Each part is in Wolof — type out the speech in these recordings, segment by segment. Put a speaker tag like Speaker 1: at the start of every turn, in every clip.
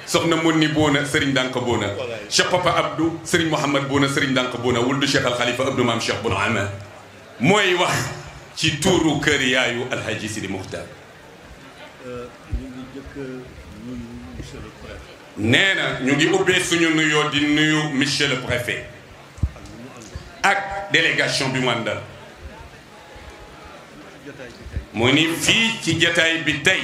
Speaker 1: soxna Monni Bouna Serigne Danka Bouna Cheikh Papa Abdou Serigne Mouhamad Bouna Serigne Danka Bouna wuldu Cheikh Al Khalifa Abdou Maam Cheikh Bouna Ama mooy wax ci tuuru kër yaayu Alhaji Sidi Muxtaar. nee na ñu ngi ubbee suñu nuyoo di nuyu monsieur le préfet ak délégation bi mu àndal. mu ni fii ci jataay bi tey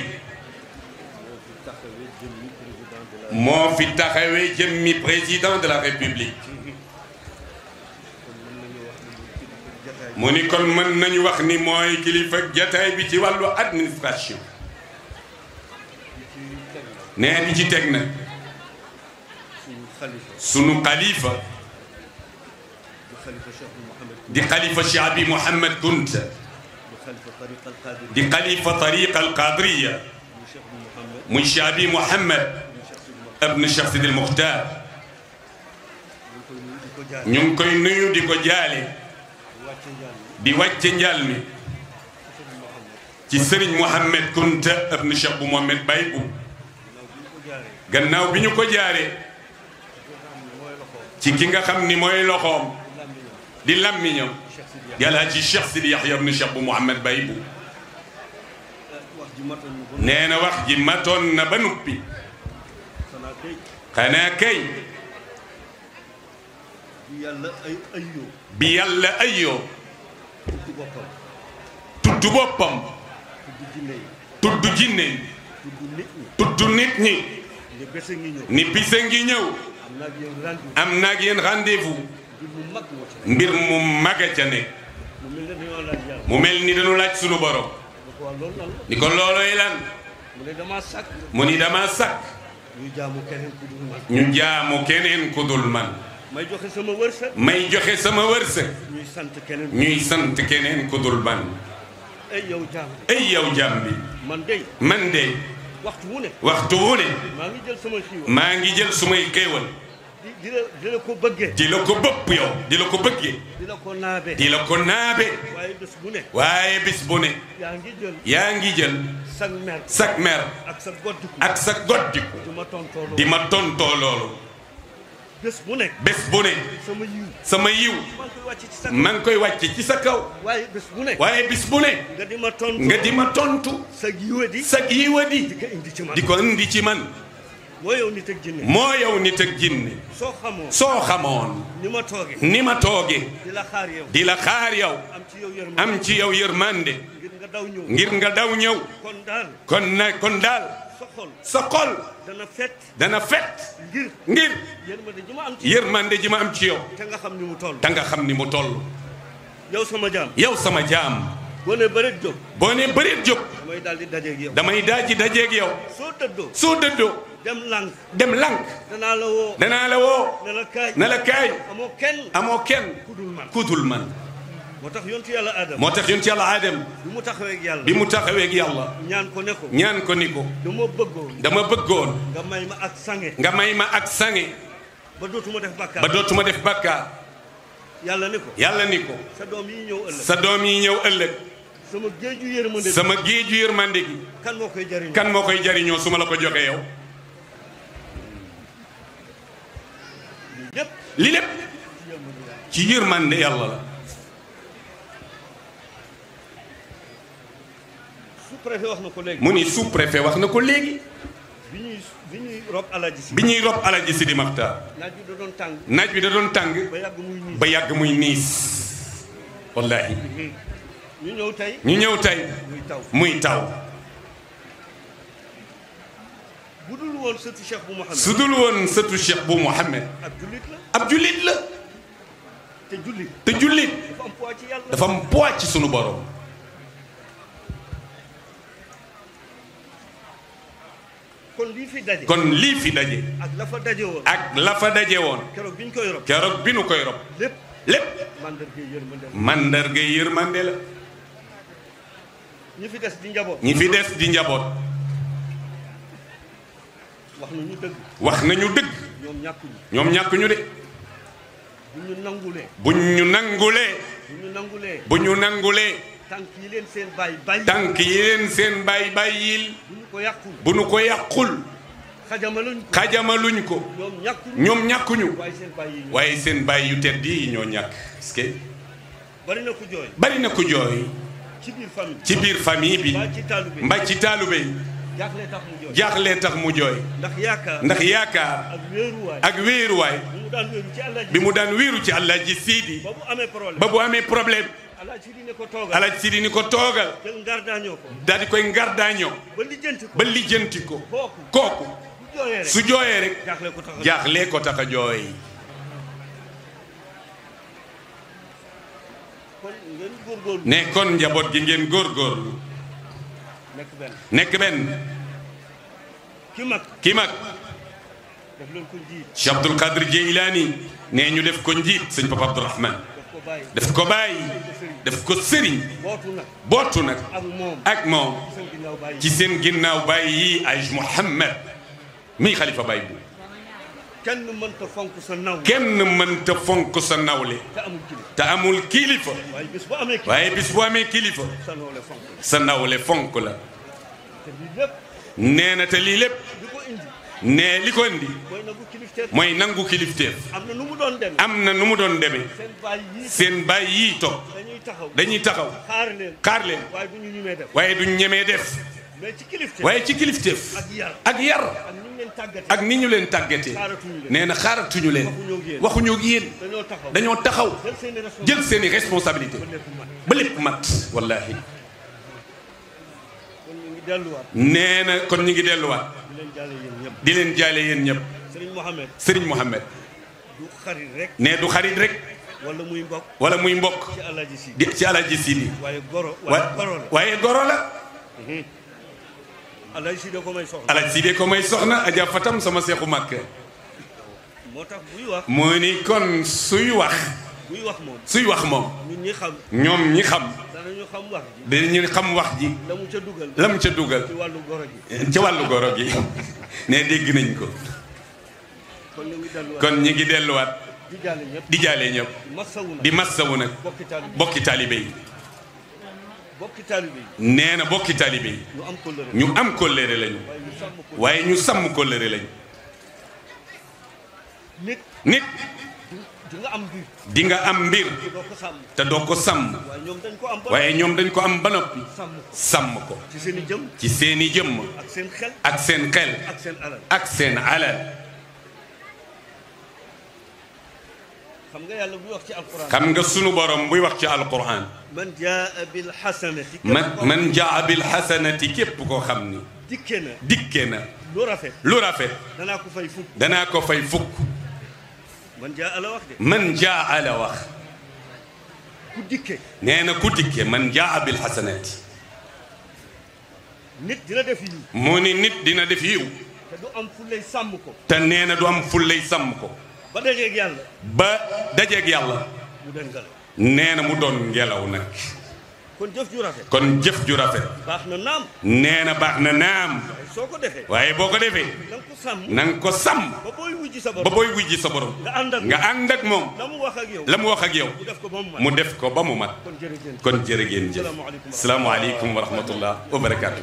Speaker 1: moo fi taxawee jëmmi président de la république. mu ni kon mën nañu wax ni mooy kilifa jataay bi ci wàllu administration. nee di ci teg nag sunu xalifa di xalifa Cheikh Abi Mouhamed Kunta di xalifa tariqa al qadriya muy Cheikh Abi Mouhamed ibn Cheikh Sidi al Muxtaar. ñu ngi koy nuyu di ko jaale di wàcce njaal mi ci Serigne Mouhamed Kunta ibn Cheikh bu Mohamed Baye bu gannaaw bi ñu ko jaaree ci ki nga xam ni mooy loxoom di làmmiñam di Alhaji Cheikh Sidi Yaxya ibn Cheikh bu Mohamed Baye bu. nee na wax ji matoon na ba nuppi xanaa kay bi yàlla ayyoo tudd boppam tudd jinne tudd nit ñi ni bisa ngi ñëw am naag yéen rendez-vous mbir mu mag a ca nekk mu mel ni dañu laaj sunu borom ni ko loolooy lan mu ni dama sàkk ñu jaamu keneen ku dul man may joxe sama wërsëg ñuy sant keneen ku dul man. ay yow jaam bi man de waxtu wu ne maa ngi jël sumay xéewal di la ko bëggee di la ko bëpp yow di la ko bëggee di la ko naabe waaye bis bu ne yaa ngi jël sak mer ak sa goddiku di ma tontoo loolu bés bu ne sama yiw maa ngi koy wàcc ci sa kaw waaye bis bu ne nga di ma tontu sag yiwadi di ko indi ci man. moo yow nit ak jinne soo xamoon ni ma tooge di la xaar yow am ci yow yërmande ngir nga daw ñëw kon daal sa xol dana fet ngir yërmande ji ma am ci yow te nga xam ni mu toll yow sama jaam boo ne bëreet jóg damay daal di dajeeg yow soo dëddoo dem lànk danaa la woo ne la kaay amoo kenn ku dul man. moo tax yontu yàlla Adam bi mu taxawee ak yàlla ñaan ko ni ko dama bëggoon nga may ma ak sange ba dootuma def bàkkaar yàlla ni ko sa doom yi ñëw ëllëg sama géeju yërmande gi kan moo koy jariñoo su ma la ko joxe yow. li lépp ci yërmande yàlla la. mu ni sous-préfet wax na ko léegi. bi ñuy rob Alhaji Sidi Muxtaar naaj bi da doon tàng ba yàgg muy niis wallaahi. ñu ñëw tey muy taw. su dul woon sëtu Cheikh bu Mouhamed ab jullit la te jullit dafa am poids ci sunu borom. kon lii fi daje ak la fa daje woon keroog bi nu koy rob lépp mandarga yërmande la. ñi fi des di njaboot wax nañu dëgg ñoom ñàkkuñu de. bu ñu nangulee tànk yi leen seen baay bàyyil bu nu ko yàqul xajamaluñ ko ñoom ñàkkuñu waaye seen baay yu tedd yi ñoo ñàkk parce que bari na ku jooy ci biir famille bi mbaa ci taalube yi jaaxlee tax mu jooy ndax yaakaar ak wéeruwaay bi mu daan wéeru ci Alaaji Sidi ba bu amee problème Alaaji Sidi ni ko toogal daal di koy ngardaañoo ba lijjanti ko kooku su jooyee rek jaaxlee ko tax a jooy. ne kon njaboot gi ngeen góorgóorlu nekk benn ki mag Cheikh Abdul Qadir Jeylaani ne ñu def ko njiit sëñ Papa Abdourahmane def ko bàyyi def ko sëriñ bootu nag ak moom ci seen ginnaaw bàyyi yi ay Mouhamed mii xalifa bàyyi bu kenn mënta fonk sa nawle te amul kilifa waaye bis bu amee kilifa sa nawle fonk la nee na te lii lépp ne li ko indi mooy nangu kilifteef am na nu mu doon demee seen baay yii toog dañuy taxaw xaar leen waaye duñ ñemee def waaye ci kilifteef ak yar ak ni ñu leen tàggatee nee na xaaratuñu leen waxuñu ak yéen dañoo taxaw jël seeni responsabilité ba lépp mat wallaahi. nee na kon ñu ngi delluwaat di leen jaale yéen ñëpp. Serigne Mohamed nee du xarit rek wala muy mbokk ci Alaaji Sidi waaye goro la. Alaaji Sidi ko may soxna Adja Fatam sama seexu màkk moo ni kon suy wax moom ñoom ñi xam dañu xam wax ji la mu ca dugal ci wàllu goro gi ne dégg nañ ko kon ñi ngi delluwaat di jaale ñëpp di massawu nag bokki taalibe yi nee na bokki taalibe yi ñu am kóllëre lañu waaye ñu sàmm kóllëre lañu. nit di nga am mbir te doo ko sàmm waaye ñoom dañ ko am ba noppi sàmm ko ci seeni jëmm ak seen xel ak seen alal. xam nga sunu borom buy wax ci alquran man jaa bil hasanati képp koo xam ni dikke na lu rafet danaa ko fay fukk. man jaa la wax nee na ku dikke man jaa bil hasanati moo ni nit dina def yiw te nee na du am fullay sàmm ko ba dajeeg yàlla nee na mu doon ngelaw nag. kon jëf ju rafet nee na baax na naam waaye boo ko defee na nga ko sàmm ba booy wujji sa borom nga ànd ak moom la mu wax ak yow mu def ko ba mu mat kon jërë ngeen jëf. asalaamaaleykum wa rahmatullah wa barakaatu.